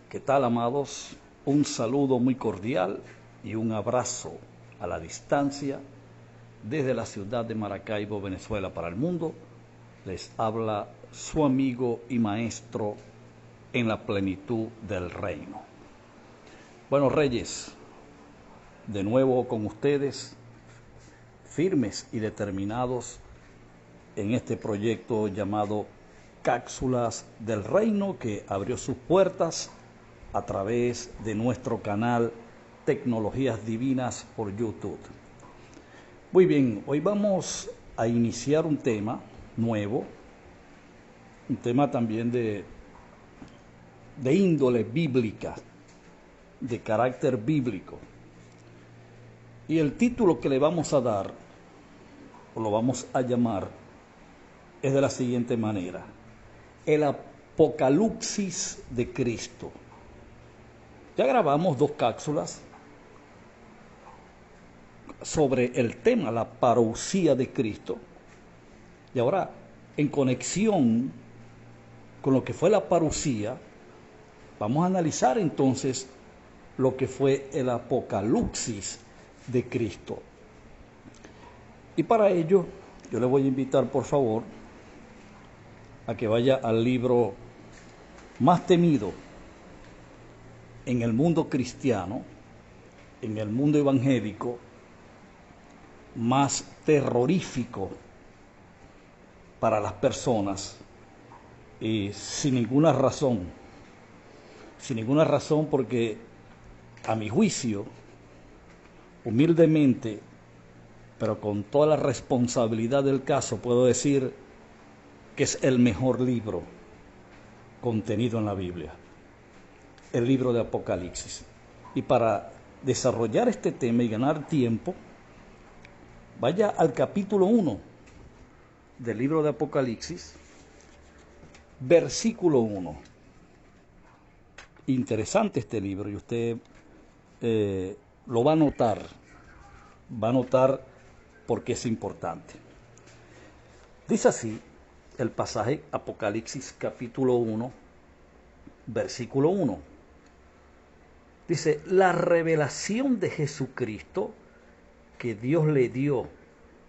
¿Qué tal, amados? Un saludo muy cordial y un abrazo a la distancia desde la ciudad de Maracaibo, Venezuela, para el mundo. Les habla su amigo y maestro en la plenitud del reino. Bueno, Reyes, de nuevo con ustedes, firmes y determinados en este proyecto llamado Cápsulas del Reino, que abrió sus puertas a través de nuestro canal Tecnologías Divinas por YouTube. Muy bien, hoy vamos a iniciar un tema nuevo, un tema también de índole bíblica, de carácter bíblico. Y el título que le vamos a dar, o lo vamos a llamar, es de la siguiente manera: el Apocalipsis de Cristo. Ya grabamos 2 cápsulas sobre el tema, la parousia de Cristo. Y ahora, en conexión con lo que fue la parousia, vamos a analizar entonces lo que fue el Apocalipsis de Cristo. Y para ello, yo le voy a invitar, por favor, a que vaya al libro más temido en el mundo cristiano, en el mundo evangélico, más terrorífico para las personas, y sin ninguna razón porque a mi juicio, humildemente, pero con toda la responsabilidad del caso, puedo decir que es el mejor libro contenido en la Biblia, el libro de Apocalipsis. Y para desarrollar este tema y ganar tiempo, vaya al capítulo 1 del libro de Apocalipsis, versículo 1. Interesante este libro, y usted lo va a notar porque es importante. Dice así el pasaje, Apocalipsis capítulo 1, versículo 1. Dice: la revelación de Jesucristo que Dios le dio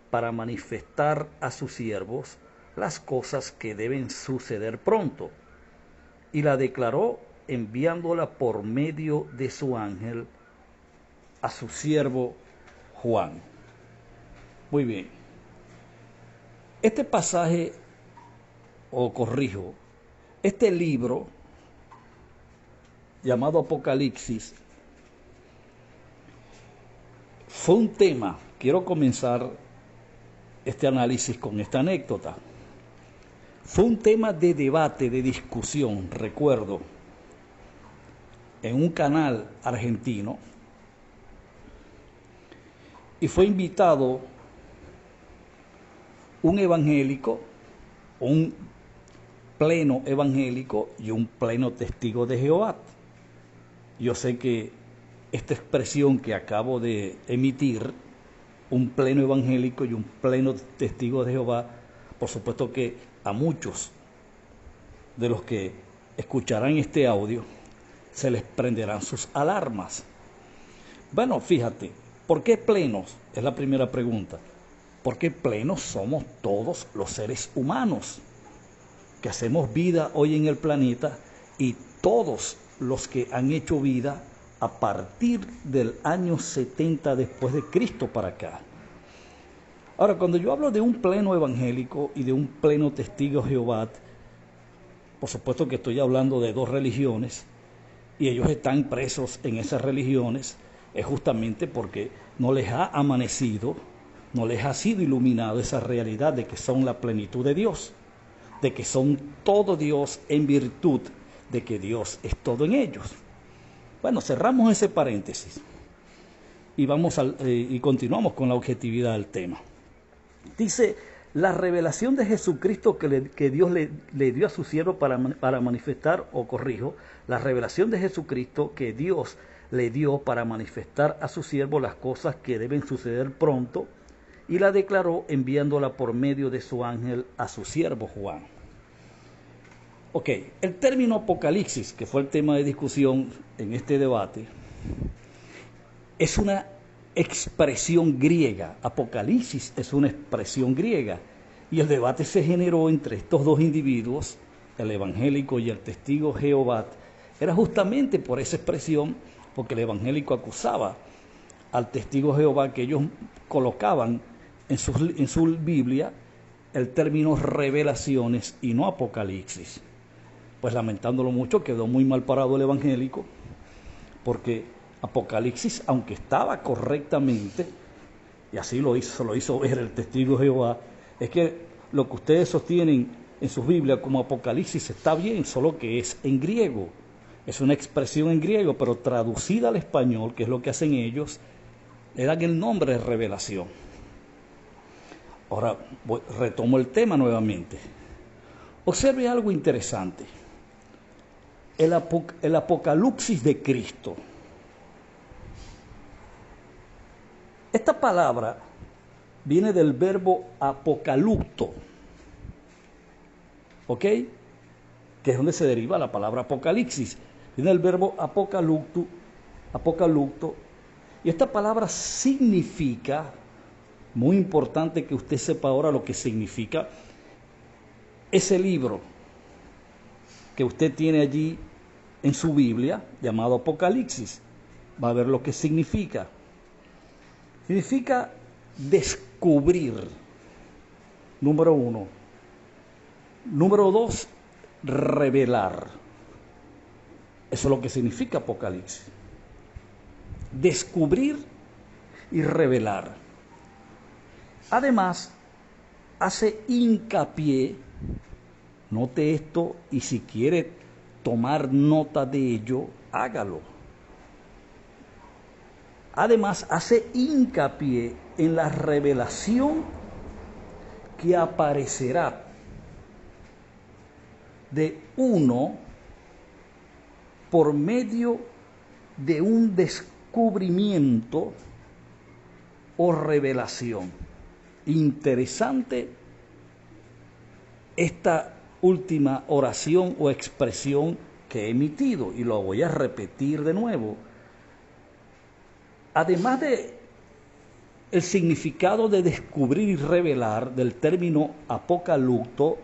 para manifestar a sus siervos las cosas que deben suceder pronto, y la declaró enviándola por medio de su ángel a su siervo Juan. Muy bien. Este pasaje, o corrijo, este libro llamado Apocalipsis fue un tema. Quiero comenzar este análisis con esta anécdota. Fue un tema de debate, de discusión, recuerdo, en un canal argentino, y fue invitado un evangélico, un pleno evangélico y un pleno testigo de Jehová. Yo sé que esta expresión que acabo de emitir, un pleno evangélico y un pleno testigo de Jehová, por supuesto que a muchos de los que escucharán este audio se les prenderán sus alarmas. Bueno, fíjate, ¿por qué plenos? Es la primera pregunta. Porque plenos somos todos los seres humanos que hacemos vida hoy en el planeta, y todos los que han hecho vida a partir del año 70 después de Cristo para acá. Ahora, cuando yo hablo de un pleno evangélico y de un pleno testigo de Jehová, por supuesto que estoy hablando de 2 religiones, y ellos están presos en esas religiones, es justamente porque no les ha amanecido, no les ha sido iluminado esa realidad de que son la plenitud de Dios, de que son todo Dios en virtud de que Dios es todo en ellos. Bueno, cerramos ese paréntesis y continuamos con la objetividad del tema. Dice: la revelación de Jesucristo que Dios le dio a su siervo para manifestar, o corrijo, la revelación de Jesucristo que Dios le dio para manifestar a su siervo las cosas que deben suceder pronto, y la declaró enviándola por medio de su ángel a su siervo Juan. Ok, el término apocalipsis, que fue el tema de discusión en este debate, es una expresión griega. Apocalipsis es una expresión griega. Y el debate se generó entre estos dos individuos, el evangélico y el testigo Jehová. Era justamente por esa expresión, porque el evangélico acusaba al testigo Jehová que ellos colocaban en su Biblia el término revelaciones y no apocalipsis. Pues lamentándolo mucho, quedó muy mal parado el evangélico, porque Apocalipsis, aunque estaba correctamente, y así lo hizo ver el testigo de Jehová, es que lo que ustedes sostienen en sus Biblias como Apocalipsis está bien, solo que es en griego. Es una expresión en griego, pero traducida al español, que es lo que hacen ellos, le dan el nombre de revelación. Ahora retomo el tema nuevamente. Observe algo interesante. El Apocalipsis de Cristo. Esta palabra viene del verbo apocalypto, ¿ok? Que es donde se deriva la palabra apocalipsis. Viene del verbo apocalypto, y esta palabra significa, muy importante que usted sepa ahora lo que significa, ese libro que usted tiene allí en su Biblia, llamado Apocalipsis. Va a ver lo que significa. Significa descubrir, número 1. Número 2, revelar. Eso es lo que significa Apocalipsis. Descubrir y revelar. Además, hace hincapié, note esto, y si quiere tomar nota de ello, hágalo. Además, hace hincapié en la revelación que aparecerá de uno por medio de un descubrimiento o revelación. Interesante esta última oración o expresión que he emitido, y lo voy a repetir de nuevo. Además de el significado de descubrir y revelar del término apocalipto,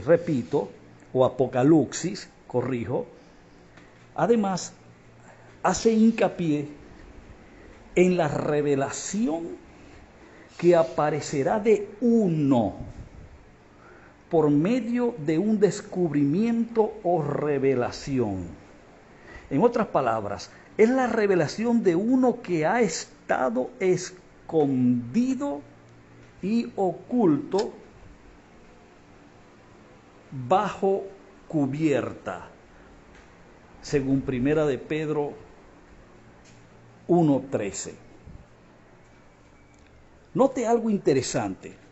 repito, o apocalipsis, corrijo, además hace hincapié en la revelación que aparecerá de uno por medio de un descubrimiento o revelación. En otras palabras, es la revelación de uno que ha estado escondido y oculto bajo cubierta, según Primera de Pedro 1:13. Note algo interesante.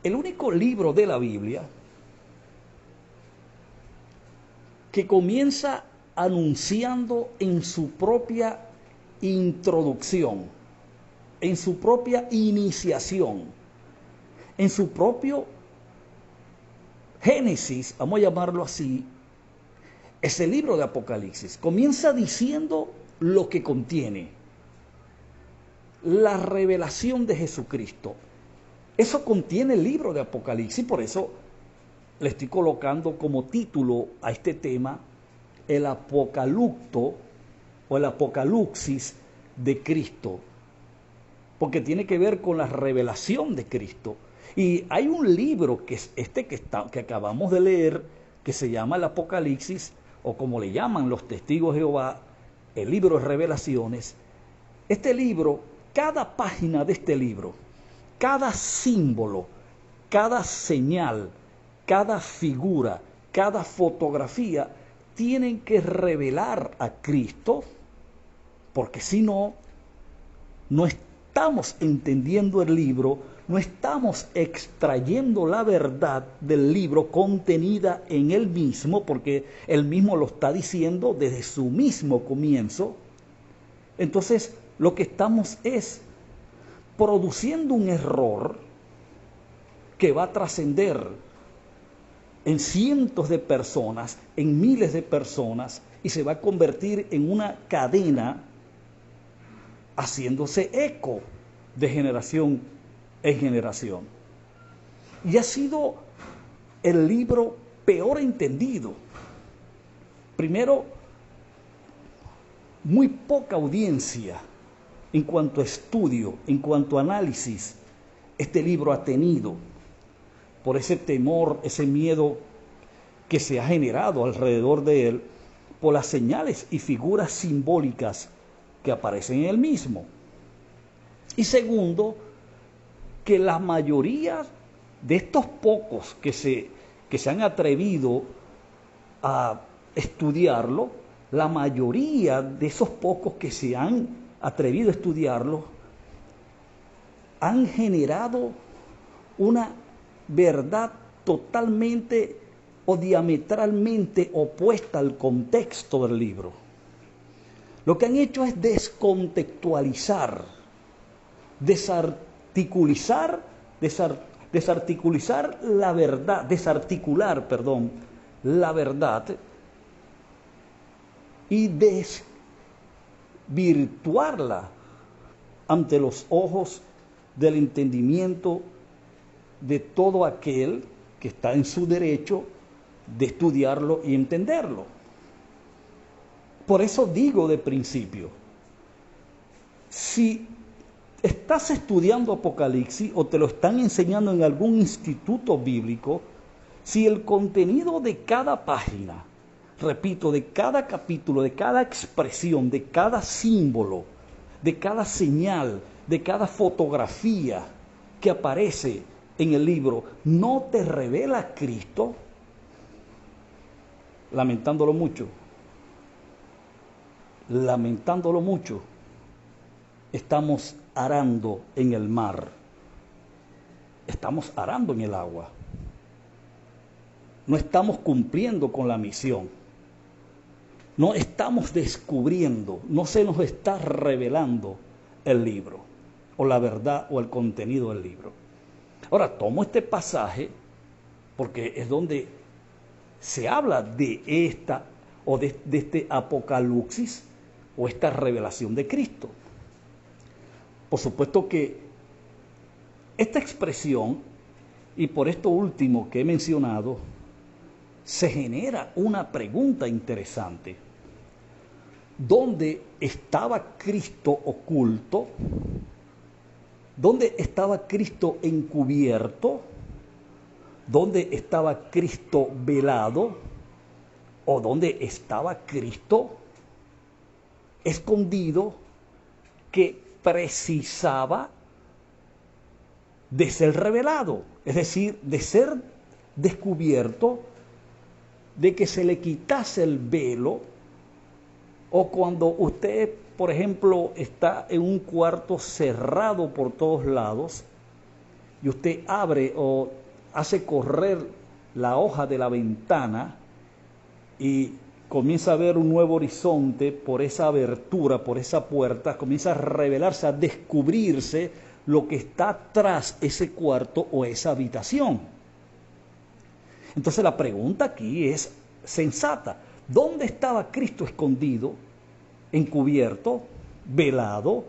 El único libro de la Biblia que comienza anunciando en su propia introducción, en su propia iniciación, en su propio Génesis, vamos a llamarlo así, es el libro de Apocalipsis. Comienza diciendo lo que contiene, la revelación de Jesucristo. Eso contiene el libro de Apocalipsis, por eso le estoy colocando como título a este tema el apocalipto o el apocalipsis de Cristo, porque tiene que ver con la revelación de Cristo. Y hay un libro que es que acabamos de leer, que se llama el Apocalipsis, o como le llaman los testigos de Jehová, el libro de revelaciones. Este libro, cada página de este libro, cada símbolo, cada señal, cada figura, cada fotografía, tienen que revelar a Cristo, porque si no, no estamos entendiendo el libro, no estamos extrayendo la verdad del libro contenida en él mismo, porque él mismo lo está diciendo desde su mismo comienzo. Entonces, lo que estamos es produciendo un error que va a trascender en cientos de personas, en miles de personas, y se va a convertir en una cadena haciéndose eco de generación en generación. Y ha sido el libro peor entendido. Primero, muy poca audiencia en cuanto a estudio, en cuanto a análisis, este libro ha tenido, por ese temor, ese miedo que se ha generado alrededor de él, por las señales y figuras simbólicas que aparecen en él mismo. Y segundo, que la mayoría de estos pocos que se han atrevido a estudiarlo, la mayoría de esos pocos que se han atrevido a estudiarlo, han generado una verdad totalmente o diametralmente opuesta al contexto del libro. Lo que han hecho es descontextualizar, desarticular la verdad, la verdad, y desvirtuarla ante los ojos del entendimiento de todo aquel que está en su derecho de estudiarlo y entenderlo. Por eso digo de principio, si estás estudiando Apocalipsis o te lo están enseñando en algún instituto bíblico, si el contenido de cada página, repito, de cada capítulo, de cada expresión, de cada símbolo, de cada señal, de cada fotografía que aparece en el libro, no te revela a Cristo, lamentándolo mucho, estamos arando en el mar, estamos arando en el agua, no estamos cumpliendo con la misión, no estamos descubriendo, no se nos está revelando el libro, o la verdad, o el contenido del libro. Ahora, tomo este pasaje porque es donde se habla de esta, o de este apocalipsis, o esta revelación de Cristo. Por supuesto que esta expresión, y por esto último que he mencionado, se genera una pregunta interesante. ¿Dónde estaba Cristo oculto? ¿Dónde estaba Cristo encubierto? ¿Dónde estaba Cristo velado? ¿O dónde estaba Cristo escondido, que precisaba de ser revelado? Es decir, de ser descubierto, de que se le quitase el velo. O cuando usted, por ejemplo, está en un cuarto cerrado por todos lados y usted abre o hace correr la hoja de la ventana y comienza a ver un nuevo horizonte por esa abertura, por esa puerta, comienza a revelarse, a descubrirse lo que está tras ese cuarto o esa habitación. Entonces la pregunta aquí es sensata. ¿Dónde estaba Cristo escondido, encubierto, velado,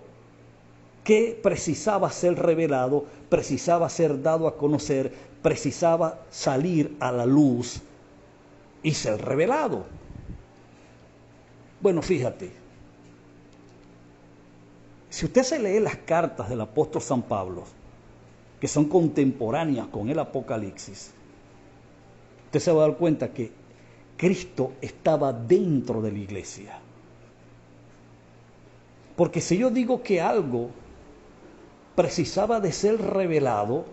que precisaba ser revelado, precisaba ser dado a conocer, precisaba salir a la luz y ser revelado? Bueno, fíjate, si usted se lee las cartas del apóstol San Pablo, que son contemporáneas con el Apocalipsis, usted se va a dar cuenta que Cristo estaba dentro de la iglesia. Porque si yo digo que algo precisaba de ser revelado,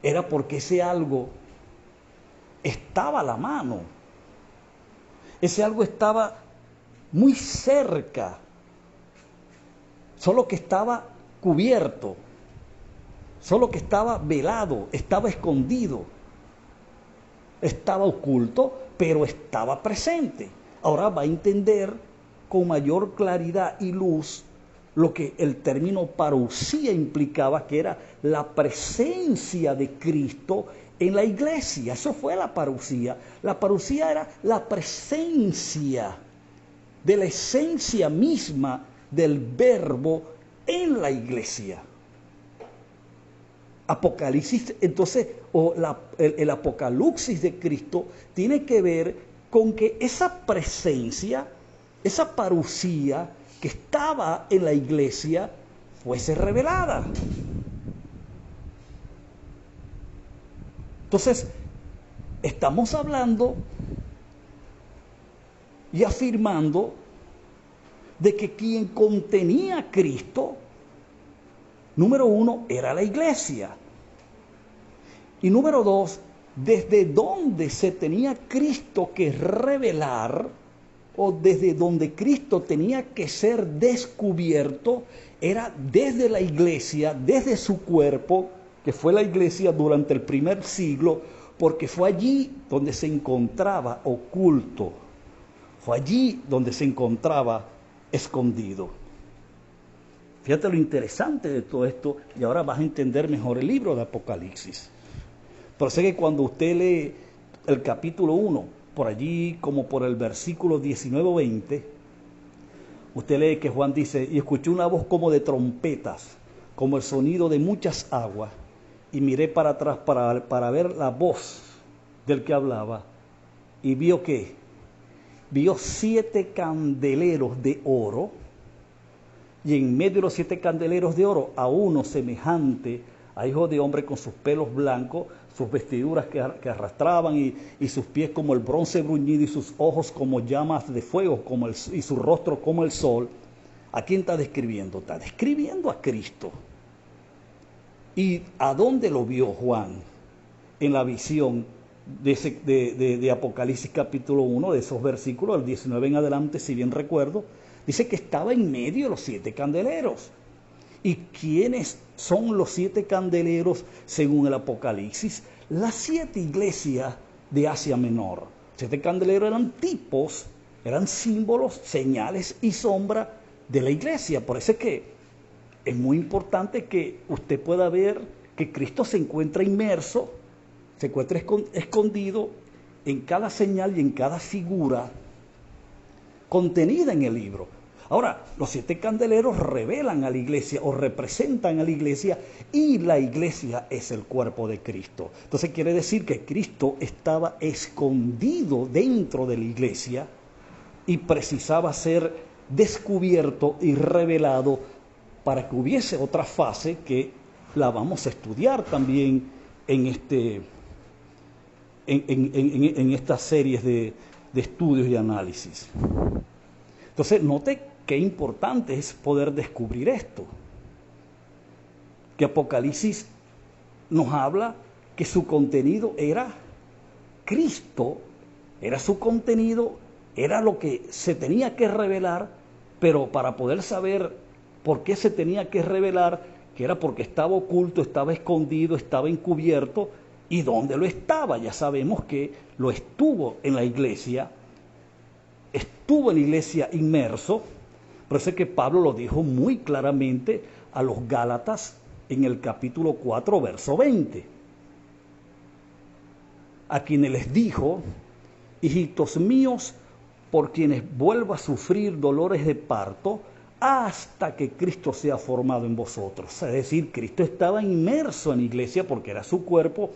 era porque ese algo estaba a la mano. Ese algo estaba muy cerca, solo que estaba cubierto, solo que estaba velado, estaba escondido, estaba oculto, pero estaba presente. Ahora va a entender con mayor claridad y luz lo que el término parusía implicaba, que era la presencia de Cristo en la iglesia. Eso fue la parusía. La parusía era la presencia de la esencia misma del verbo en la iglesia. Apocalipsis, entonces, el apocalipsis de Cristo tiene que ver con que esa presencia, esa parusía que estaba en la iglesia, fuese revelada. Entonces, estamos hablando y afirmando de que quien contenía a Cristo, número uno, era la iglesia. Y número dos, desde donde se tenía Cristo que revelar, o desde donde Cristo tenía que ser descubierto, era desde la iglesia, desde su cuerpo, que fue la iglesia durante el primer siglo, porque fue allí donde se encontraba oculto, fue allí donde se encontraba escondido. Fíjate lo interesante de todo esto, y ahora vas a entender mejor el libro de Apocalipsis. Pero sé que cuando usted lee el capítulo 1, por allí como por el versículo 19 o 20, usted lee que Juan dice, y escuché una voz como de trompetas, como el sonido de muchas aguas, y miré para atrás para ver la voz del que hablaba, y vio que, vio 7 candeleros de oro, y en medio de los 7 candeleros de oro, a uno semejante a hijo de hombre con sus pelos blancos, sus vestiduras que arrastraban y sus pies como el bronce bruñido y sus ojos como llamas de fuego y su rostro como el sol. ¿A quién está describiendo? Está describiendo a Cristo. ¿Y a dónde lo vio Juan? En la visión de Apocalipsis capítulo 1, de esos versículos, el 19 en adelante, si bien recuerdo, dice que estaba en medio de los 7 candeleros. ¿Y quiénes son los 7 candeleros según el Apocalipsis? Las 7 iglesias de Asia Menor. 7 candeleros eran tipos, eran símbolos, señales y sombras de la iglesia. Por eso es que es muy importante que usted pueda ver que Cristo se encuentra inmerso, se encuentra escondido en cada señal y en cada figura contenida en el libro. Ahora, los 7 candeleros revelan a la iglesia o representan a la iglesia, y la iglesia es el cuerpo de Cristo. Entonces quiere decir que Cristo estaba escondido dentro de la iglesia y precisaba ser descubierto y revelado para que hubiese otra fase que la vamos a estudiar también en estas series de estudios y análisis. Entonces, note qué importante es poder descubrir esto. Que Apocalipsis nos habla que su contenido era Cristo, era su contenido, era lo que se tenía que revelar, pero para poder saber por qué se tenía que revelar, que era porque estaba oculto, estaba escondido, estaba encubierto, y dónde lo estaba. Ya sabemos que lo estuvo en la iglesia, estuvo en la iglesia inmerso. Por eso es que Pablo lo dijo muy claramente a los Gálatas en el capítulo 4, verso 20. A quienes les dijo, hijitos míos, por quienes vuelvo a sufrir dolores de parto, hasta que Cristo sea formado en vosotros. Es decir, Cristo estaba inmerso en la iglesia porque era su cuerpo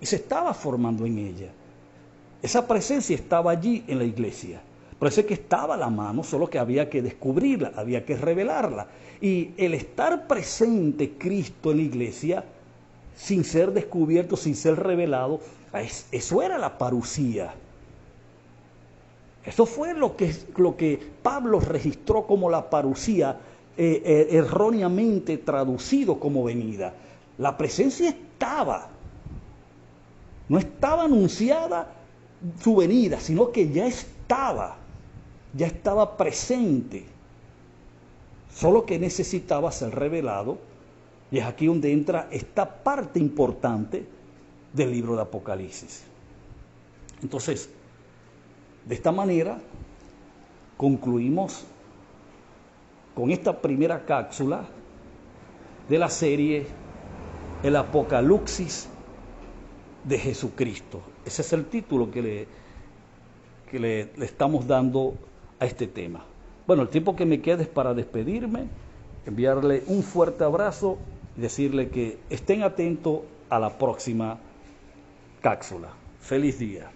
y se estaba formando en ella. Esa presencia estaba allí en la iglesia. Por eso es que estaba a la mano, solo que había que descubrirla, había que revelarla. Y el estar presente Cristo en la iglesia, sin ser descubierto, sin ser revelado, eso era la parusía. Eso fue lo que Pablo registró como la parusía, erróneamente traducido como venida. La presencia estaba, no estaba anunciada su venida, sino que ya estaba presente, solo que necesitaba ser revelado, y es aquí donde entra esta parte importante del libro de Apocalipsis. Entonces, de esta manera, concluimos con esta primera cápsula de la serie El Apocalipsis de Jesucristo. Ese es el título que le estamos dando a este tema. Bueno, el tiempo que me quede es para despedirme, enviarle un fuerte abrazo y decirle que estén atentos a la próxima cápsula. Feliz día.